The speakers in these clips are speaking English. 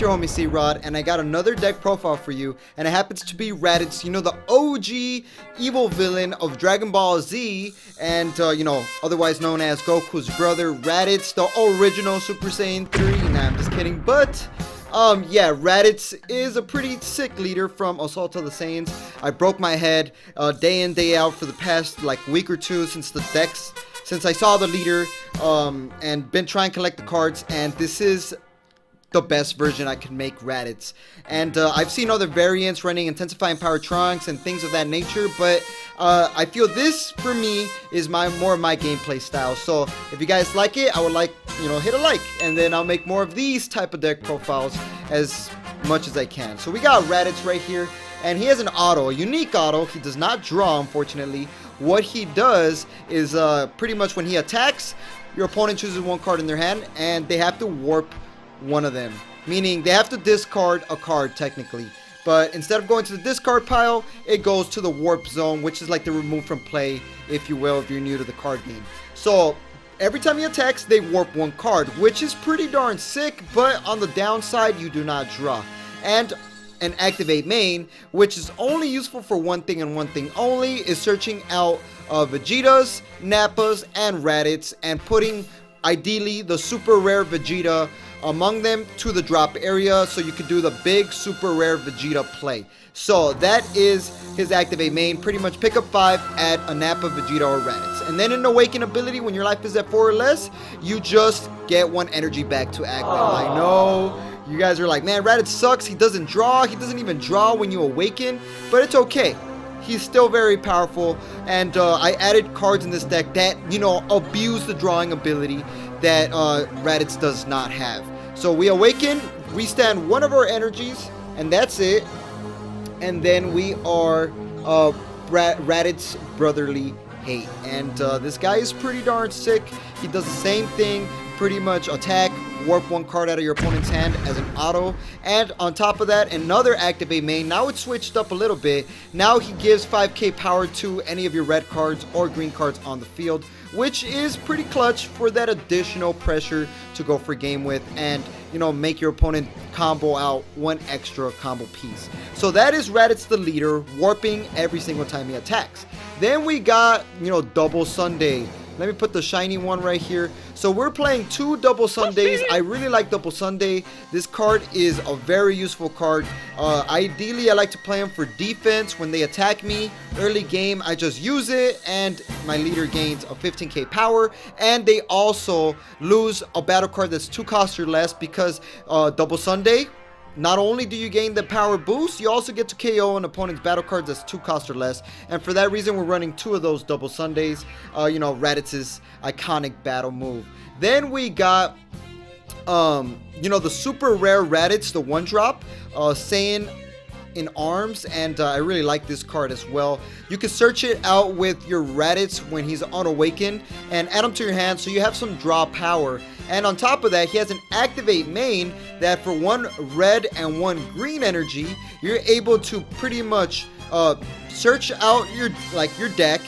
your homie C-Rod, and I got another deck profile for you, and it happens to be Raditz, you know, the OG evil villain of Dragon Ball Z, and, you know, otherwise known as Goku's brother, Raditz, the original Super Saiyan 3. Nah, I'm just kidding, but... yeah, Raditz is a pretty sick leader from Assault of the Saiyans. I broke my head day in, day out for the past like week or two since I saw the leader, and been trying to collect the cards, and this is the best version I can make Raditz. And I've seen other variants running Intensifying Power Trunks and things of that nature, but I feel this for me is more of my gameplay style. So if you guys like it, I would like, you know, hit a like, and then I'll make more of these type of deck profiles as much as I can. So we got Raditz right here, and he has an auto, a unique auto. He does not draw, unfortunately. What he does is pretty much when he attacks, your opponent chooses one card in their hand, and they have to warp one of them, meaning they have to discard a card technically, but instead of going to the discard pile, it goes to the warp zone, which is like the remove from play, if you will, if you're new to the card game. So every time he attacks, they warp one card, which is pretty darn sick, but on the downside, you do not draw. And an activate main, which is only useful for one thing and one thing only, is searching out Vegetas, Nappas, and Raditz, and putting ideally the super rare Vegeta among them to the drop area, so you could do the big super rare Vegeta play. So that is his activate main. Pretty much pick up 5, add a Nappa, Vegeta, or Raditz, and then in Awaken ability, when your life is at 4 or less, you just get 1 energy back to active. I know you guys are like, man, Raditz sucks, he doesn't draw, he doesn't even draw when you awaken, but it's okay. He's still very powerful, and I added cards in this deck that, you know, abuse the drawing ability that Raditz does not have. So we awaken, we stand 1 of our energies, and that's it. And then we are Raditz's Brotherly Hate. And this guy is pretty darn sick. He does the same thing, pretty much attack, warp 1 card out of your opponent's hand as an auto, and on top of that, another activate main. Now it's switched up a little bit. Now he gives 5k power to any of your red cards or green cards on the field, which is pretty clutch for that additional pressure to go for game with, and, you know, make your opponent combo out 1 extra combo piece. So that is Raditz the leader, warping every single time he attacks. Then we got, you know, Double Sunday. Let me put the shiny one right here. So we're playing 2 Double Sundays. I really like Double Sunday. This card is a very useful card. Ideally, I like to play them for defense. When they attack me early game, I just use it, and my leader gains a 15k power. And they also lose a battle card that's 2 cost or less, because Double Sunday, not only do you gain the power boost, you also get to KO an opponent's battle cards that's 2 cost or less. And for that reason, we're running 2 of those Double Sundays. You know, Raditz's iconic battle move. Then we got, you know, the super rare Raditz, the 1-drop, Saiyan-In-Arms, and I really like this card as well. You can search it out with your Raditz when he's unawakened and add him to your hand, so you have some draw power. And on top of that, he has an activate main that for 1 red and 1 green energy, you're able to pretty much search out your deck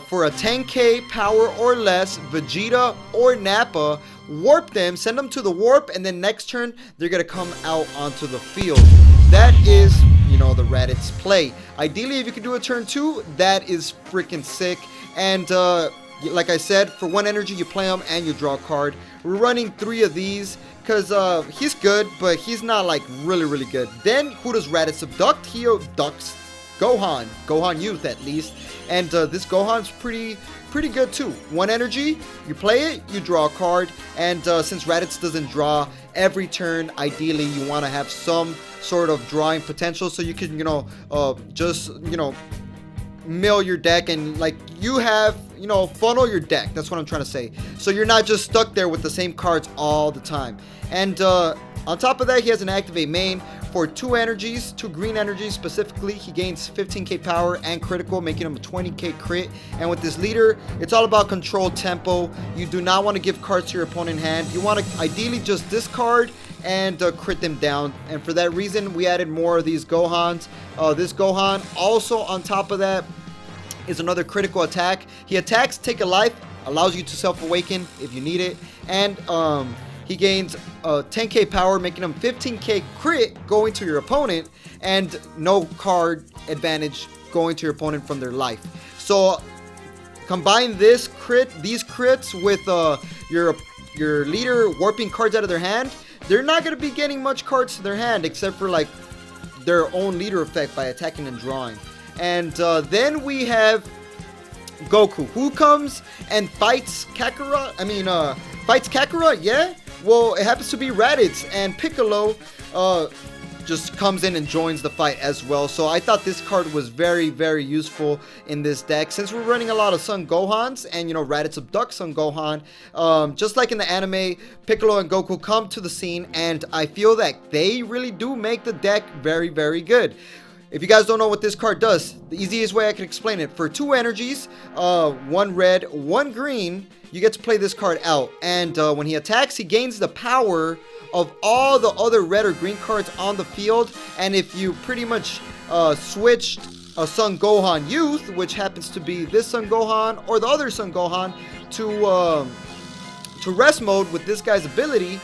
for a 10k power or less Vegeta or Nappa, warp them, send them to the warp, and then next turn they're gonna come out onto the field. That is, you know, the Raditz play. Ideally, if you can do a turn 2, that is freaking sick. And like I said, for 1 energy, you play him and you draw a card. We're running 3 of these because he's good, but he's not like really good. Then who does Raditz abduct? He abducts Gohan Youth at least, and this Gohan's pretty good too. 1 energy, you play it, you draw a card, and since Raditz doesn't draw every turn, ideally you want to have some sort of drawing potential, so you can, you know, just, you know, mill your deck, and like you have, you know, funnel your deck. That's what I'm trying to say. So you're not just stuck there with the same cards all the time. And on top of that, he has an activate main for 2 energies, 2 green energies specifically. He gains 15k power and critical, making him a 20k crit. And with this leader, it's all about control tempo. You do not want to give cards to your opponent in hand. You want to ideally just discard and crit them down, and for that reason we added more of these Gohans. This Gohan also, on top of that, is another critical attack. He attacks, take a life, allows you to self-awaken if you need it, and he gains 10k power, making him 15k crit going to your opponent, and no card advantage going to your opponent from their life. So combine these crits with your leader warping cards out of their hand. They're not going to be getting much cards to their hand except for like their own leader effect by attacking and drawing. And then we have Goku, who comes and fights Kakarot. Fights Kakarot, yeah? Well, it happens to be Raditz, and Piccolo just comes in and joins the fight as well. So I thought this card was very, very useful in this deck. Since we're running a lot of Son Gohans, and Raditz abducts Son Gohan, just like in the anime, Piccolo and Goku come to the scene, and I feel that they really do make the deck very, very good. If you guys don't know what this card does, the easiest way I can explain it, for 2 energies, 1 red, 1 green, you get to play this card out. And when he attacks, he gains the power of all the other red or green cards on the field. And if you pretty much switched a Son Gohan Youth, which happens to be this Son Gohan or the other Son Gohan, to rest mode with this guy's ability,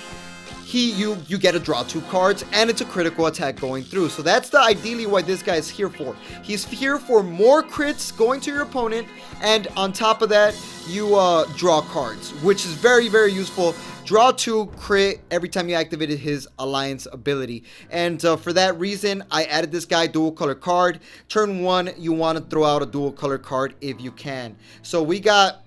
you get to draw 2 cards, and it's a critical attack going through. So that's ideally what this guy is here for. He's here for more crits going to your opponent, and on top of that, you draw cards, which is very, very useful. Draw 2 crit every time you activated his alliance ability. And for that reason, I added this guy dual color card. Turn 1, you want to throw out a dual color card if you can. So we got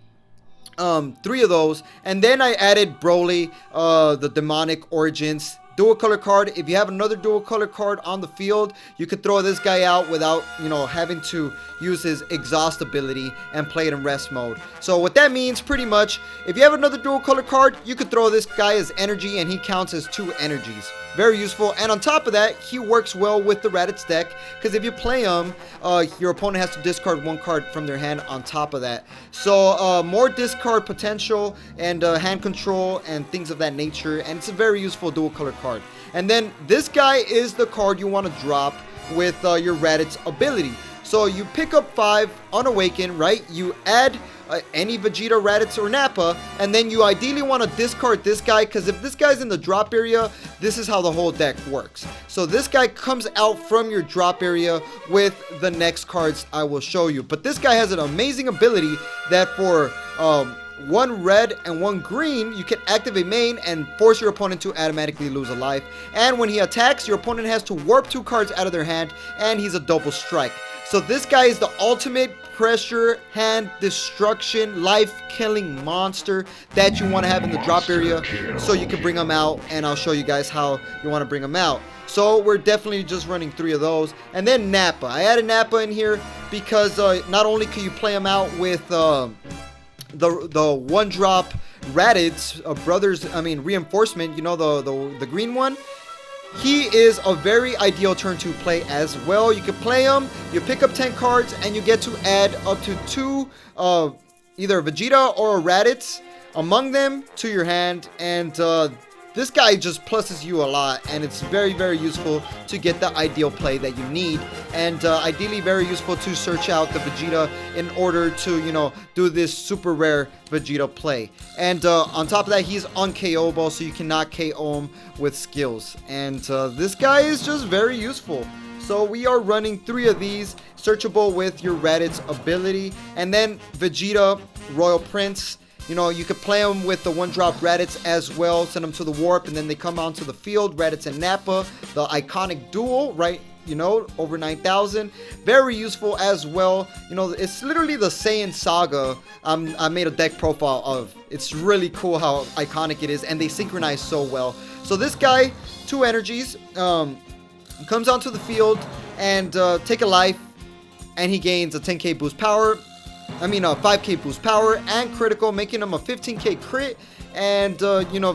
3 of those, and then I added Broly, the demonic origins dual color card. If you have another dual color card on the field, you could throw this guy out without having to use his exhaust ability and play it in rest mode. So what that means, pretty much, if you have another dual color card, you could throw this guy as energy, and he counts as 2 energies. Very useful. And on top of that, he works well with the Raditz deck, because if you play him, your opponent has to discard 1 card from their hand on top of that. So more discard potential and hand control and things of that nature, and it's a very useful dual color card. And then this guy is the card you want to drop with your Raditz ability. So you pick up 5 Unawakened, right? You add any Vegeta, Raditz, or Nappa, and then you ideally want to discard this guy, because if this guy's in the drop area, this is how the whole deck works. So this guy comes out from your drop area with the next cards I will show you. But this guy has an amazing ability that for 1 red and 1 green, you can activate main and force your opponent to automatically lose a life. And when he attacks, your opponent has to warp 2 cards out of their hand, and he's a double strike. So this guy is the ultimate pressure, hand destruction, life-killing monster that you want to have in the drop area, so you can bring him out, and I'll show you guys how you want to bring him out. So we're definitely just running 3 of those. And then Nappa. I added Nappa in here because not only can you play him out with the 1-drop Raditz reinforcement, the green one. He is a very ideal turn 2 play as well. You can play him, you pick up 10 cards, and you get to add up to 2 either Vegeta or a Raditz among them to your hand. And this guy just pluses you a lot, and it's very, very useful to get the ideal play that you need. And ideally very useful to search out the Vegeta in order to, do this super rare Vegeta play. And on top of that, he's un-KO'able, so you cannot KO him with skills. And this guy is just very useful. So we are running 3 of these, searchable with your Raditz ability. And then Vegeta, Royal Prince. You could play them with the 1-drop Raditz as well, send them to the warp, and then they come onto the field, Raditz and Nappa, the iconic duel, right? Over 9,000. Very useful as well. It's literally the Saiyan saga I made a deck profile of. It's really cool how iconic it is, and they synchronize so well. So this guy, 2 energies, comes onto the field and take a life, and he gains a 10k boost power. a 5k boost power and critical, making him a 15k crit, and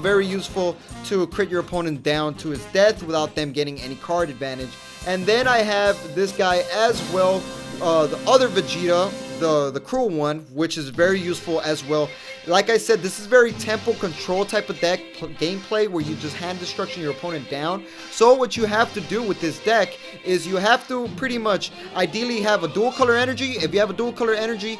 very useful to crit your opponent down to his death without them getting any card advantage. And then I have this guy as well, the other Vegeta, the Cruel one, which is very useful as well. Like I said, this is very tempo control type of deck gameplay where you just hand destruction your opponent down. So what you have to do with this deck is you have to pretty much ideally have a dual color energy. If you have a dual color energy,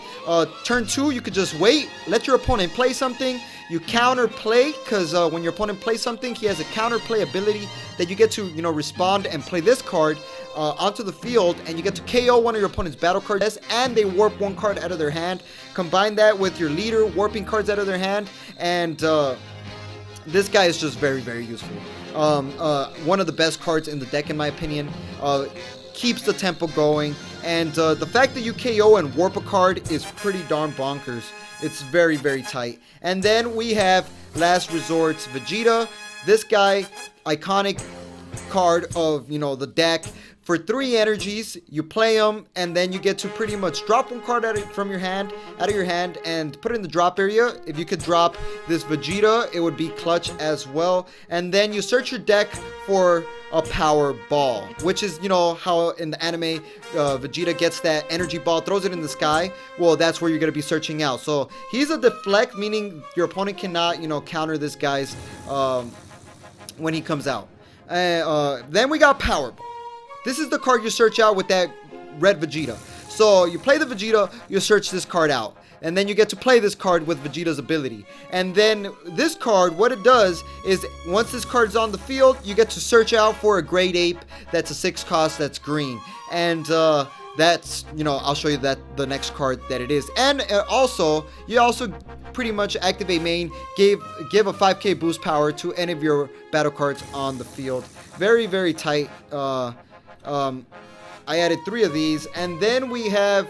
turn 2, you could just wait, let your opponent play something. You counter play, because when your opponent plays something, he has a counter play ability that you get to, you know, respond and play this card onto the field, and you get to KO one of your opponent's battle cards, and they warp one card out of their hand. Combine that with your leader warping cards out of their hand, and this guy is just very, very useful. One of the best cards in the deck, in my opinion. Keeps the tempo going, and the fact that you KO and warp a card is pretty darn bonkers. It's very, very tight. And then we have Last Resort Vegeta. This guy, iconic card of, you know, the deck. For 3 energies, you play them, and then you get to pretty much drop one card out of your hand, and put it in the drop area. If you could drop this Vegeta, it would be clutch as well. And then you search your deck for a power ball, which is, you know, how in the anime Vegeta gets that energy ball, throws it in the sky. Well, that's where you're going to be searching out. So he's a deflect, meaning your opponent cannot, you know, counter this guy's when he comes out. Then we got power ball. This is the card you search out with that red Vegeta. So you play the Vegeta, you search this card out. And then you get to play this card with Vegeta's ability. And then this card, what it does is, once this card is on the field, you get to search out for a Great Ape that's a 6 cost that's green. And that's, you know, I'll show you that the next card that it is. And also, you also pretty much activate main, give a 5k boost power to any of your battle cards on the field. Very, very tight. I added 3 of these, and then we have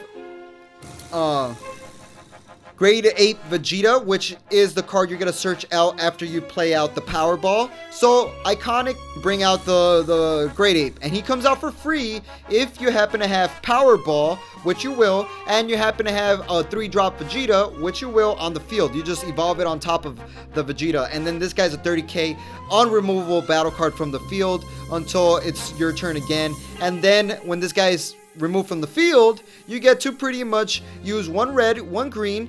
Great Ape Vegeta, which is the card you're gonna search out after you play out the Power Ball. So iconic, bring out the Great Ape, and he comes out for free if you happen to have Power Ball, which you will, and you happen to have a 3-drop Vegeta, which you will, on the field. You just evolve it on top of the Vegeta, and then this guy's a 30k unremovable battle card from the field until it's your turn again. And then when this guy's removed from the field, you get to pretty much use 1 red, 1 green,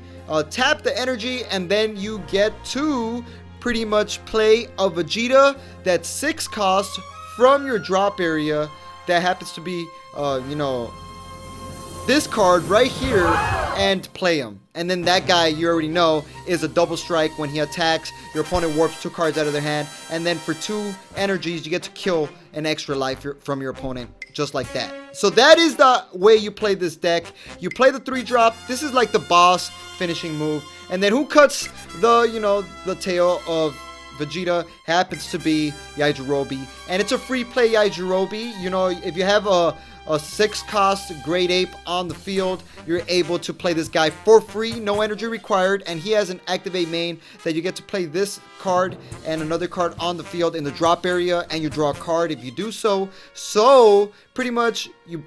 tap the energy, and then you get to pretty much play a Vegeta that's 6 cost from your drop area that happens to be, you know, this card right here, and play him. And then that guy, you already know, is a double strike. When he attacks, your opponent warps 2 cards out of their hand, and then for 2 energies, you get to kill an extra life from your opponent, just like that. So that is the way you play this deck. You play the 3-drop. This is like the boss finishing move. And then who cuts the, you know, the tail of Vegeta happens to be Yajirobe. And it's a free play Yajirobe. You know, if you have a 6-cost Great Ape on the field, you're able to play this guy for free, no energy required, and he has an activate main that you get to play this card and another card on the field in the drop area, and you draw a card if you do so. So pretty much you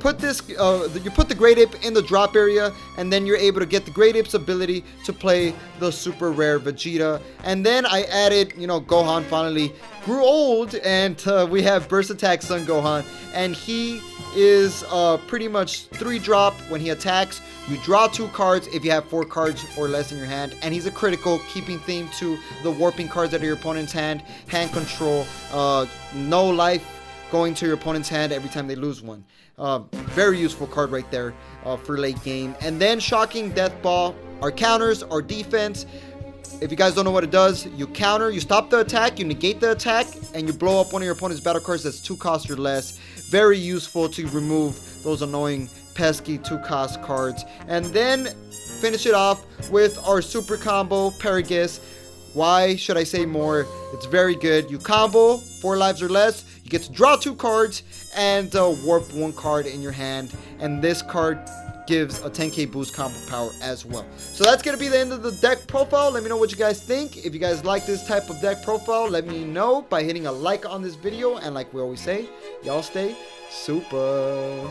put this you put the Great Ape in the drop area, and then you're able to get the Great Ape's ability to play the super rare Vegeta. And then I added, you know, Gohan finally grew old, and we have Burst Attack Son Gohan, and he is pretty much 3-drop. When he attacks, you draw 2 cards if you have 4 cards or less in your hand, and he's a critical, keeping theme to the warping cards out of your opponent's hand control, no life going to your opponent's hand every time they lose one. Very useful card right there for late game. And then Shocking Death Ball, our counters, our defense. If you guys don't know what it does, you counter, you stop the attack, you negate the attack, and you blow up one of your opponent's battle cards that's 2 cost or less. Very useful to remove those annoying, pesky 2-cost cards. And then finish it off with our super combo, Paragus. Why should I say more? It's very good. You combo 4 lives or less, you get to draw 2 cards and warp 1 card in your hand, and this card gives a 10k boost combo power as well. So that's gonna be the end of the deck profile. Let me know what you guys think. If you guys like this type of deck profile, let me know by hitting a like on this video, and like we always say, y'all stay super.